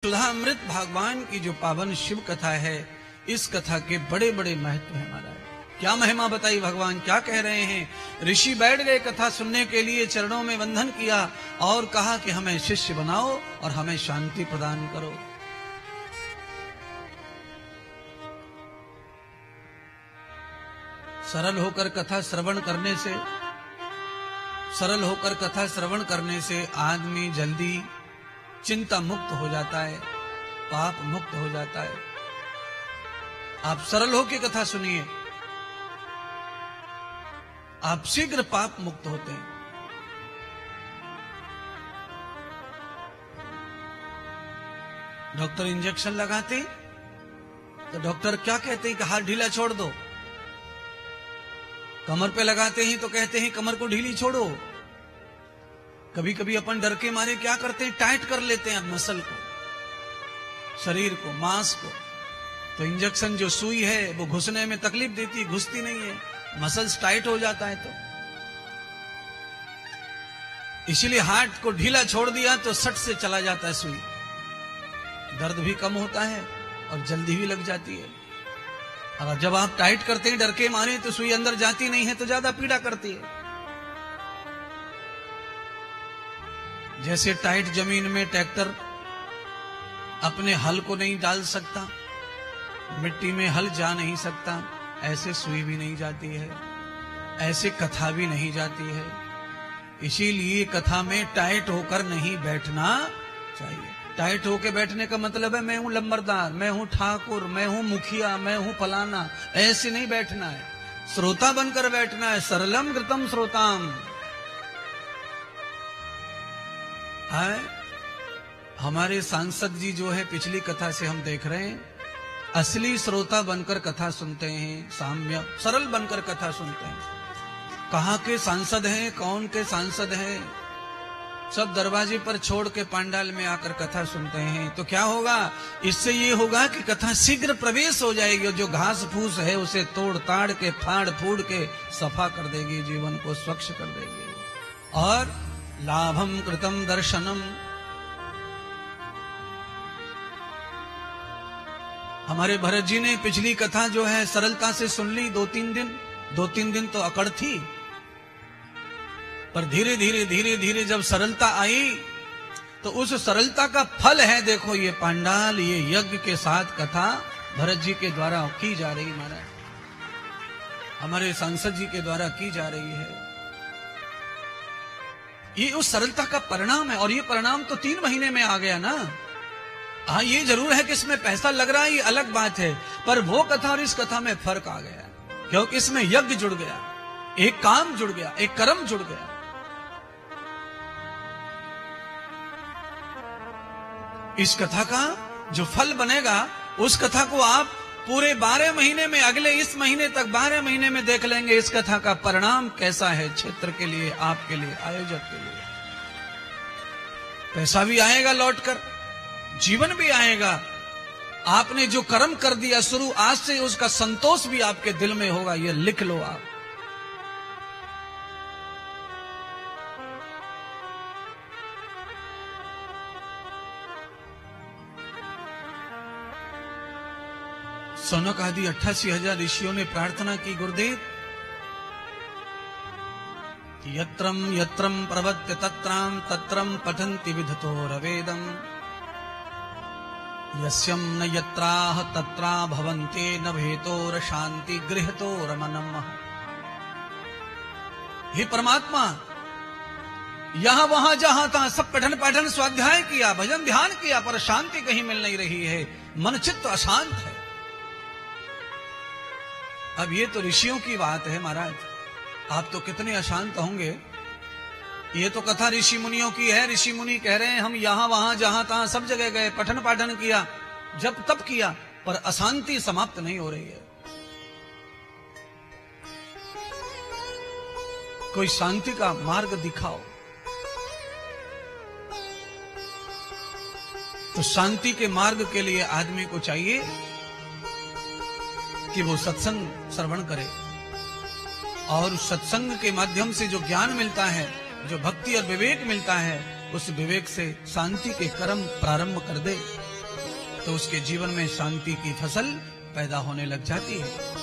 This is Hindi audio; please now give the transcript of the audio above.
सुधामृत भगवान की जो पावन शिव कथा है, इस कथा के बड़े बड़े महत्व है महाराज। क्या महिमा बताई भगवान, क्या कह रहे हैं। ऋषि बैठ गए कथा सुनने के लिए, चरणों में वंदन किया और कहा कि हमें शिष्य बनाओ और हमें शांति प्रदान करो। सरल होकर कथा श्रवण करने से आदमी जल्दी चिंता मुक्त हो जाता है, पाप मुक्त हो जाता है। आप सरल होकर कथा सुनिए, आप शीघ्र पाप मुक्त होते हैं। डॉक्टर इंजेक्शन लगाते तो डॉक्टर क्या कहते हैं कि हाथ ढीला छोड़ दो। कमर पे लगाते हैं तो कहते हैं कमर को ढीली छोड़ो। कभी कभी अपन डर के मारे क्या करते हैं, टाइट कर लेते हैं मसल को, शरीर को, मांस को। तो इंजेक्शन जो सुई है वो घुसने में तकलीफ देती है, घुसती नहीं है, मसल्स टाइट हो जाता है। तो इसीलिए हाथ को ढीला छोड़ दिया तो सट से चला जाता है सुई, दर्द भी कम होता है और जल्दी भी लग जाती है। और जब आप टाइट करते हैं डर के मारे तो सुई अंदर जाती नहीं है तो ज्यादा पीड़ा करती है। जैसे टाइट जमीन में ट्रैक्टर अपने हल को नहीं डाल सकता, मिट्टी में हल जा नहीं सकता, ऐसे सुई भी नहीं जाती है, ऐसे कथा भी नहीं जाती है। इसीलिए कथा में टाइट होकर नहीं बैठना चाहिए। टाइट होकर बैठने का मतलब है मैं हूं लंबरदार, मैं हूं ठाकुर, मैं हूं मुखिया, मैं हूं फलाना, ऐसे नहीं बैठना है। श्रोता बनकर बैठना है। सरलम कृतम श्रोताम है। हमारे सांसद जी जो है, पिछली कथा से हम देख रहे हैं, असली श्रोता बनकर कथा सुनते हैं, साम्य सरल बनकर कथा सुनते हैं। कहाँ के सांसद हैं, कौन के सांसद हैं, सब दरवाजे पर छोड़ के पंडाल में आकर कथा सुनते हैं। तो क्या होगा, इससे ये होगा कि कथा शीघ्र प्रवेश हो जाएगी, जो घास फूस है उसे तोड़ ताड़ के फाड़ फूड़ के सफा कर देगी, जीवन को स्वच्छ कर देगी। और लाभम कृतम दर्शनम, हमारे भरत जी ने पिछली कथा जो है सरलता से सुन ली। 2-3 दिन तो अकड़ थी, पर धीरे धीरे जब सरलता आई तो उस सरलता का फल है, देखो ये पंडाल, ये यज्ञ के साथ कथा भरत जी के द्वारा की जा रही, महाराज हमारे सांसद जी के द्वारा की जा रही है। ये उस सरलता का परिणाम है। और ये परिणाम तो 3 महीने में आ गया ना। हाँ, ये जरूर है कि इसमें पैसा लग रहा है, ये अलग बात है, पर वो कथा और इस कथा में फर्क आ गया, क्योंकि इसमें यज्ञ जुड़ गया, एक काम जुड़ गया, एक कर्म जुड़ गया। इस कथा का जो फल बनेगा, उस कथा को आप पूरे 12 महीने में, अगले इस महीने तक 12 महीने में देख लेंगे इस कथा का परिणाम कैसा है क्षेत्र के लिए, आपके लिए, आयोजक के लिए। पैसा भी आएगा लौटकर, जीवन भी आएगा। आपने जो कर्म कर दिया शुरू, आज से उसका संतोष भी आपके दिल में होगा, ये लिख लो आप। सौनक आदि 88,000 ऋषियों ने प्रार्थना की, गुरुदेव यत्रम यत्रम प्रवत्य तत्राम तत्रम पठन्ति विदतो रवेदम यस्यम न यत्राह तत्रा भवन्ते न भेतोर शांति गृहतोर मनम। हे परमात्मा, यहां वहां जहां तहां सब पठन पाठन स्वाध्याय किया, भजन ध्यान किया, पर शांति कहीं मिल नहीं रही है, मन चित्त अशांत है। अब ये तो ऋषियों की बात है महाराज, आप तो कितने अशांत होंगे। ये तो कथा ऋषि मुनियों की है। ऋषि मुनि कह रहे हैं हम यहां वहां जहां तहां सब जगह गए, पठन पाठन किया, जब तब किया, पर अशांति समाप्त नहीं हो रही है। कोई शांति का मार्ग दिखाओ। तो शांति के मार्ग के लिए आदमी को चाहिए कि वो सत्संग श्रवण करे, और सत्संग के माध्यम से जो ज्ञान मिलता है, जो भक्ति और विवेक मिलता है, उस विवेक से शांति के कर्म प्रारंभ कर दे। तो उसके जीवन में शांति की फसल पैदा होने लग जाती है।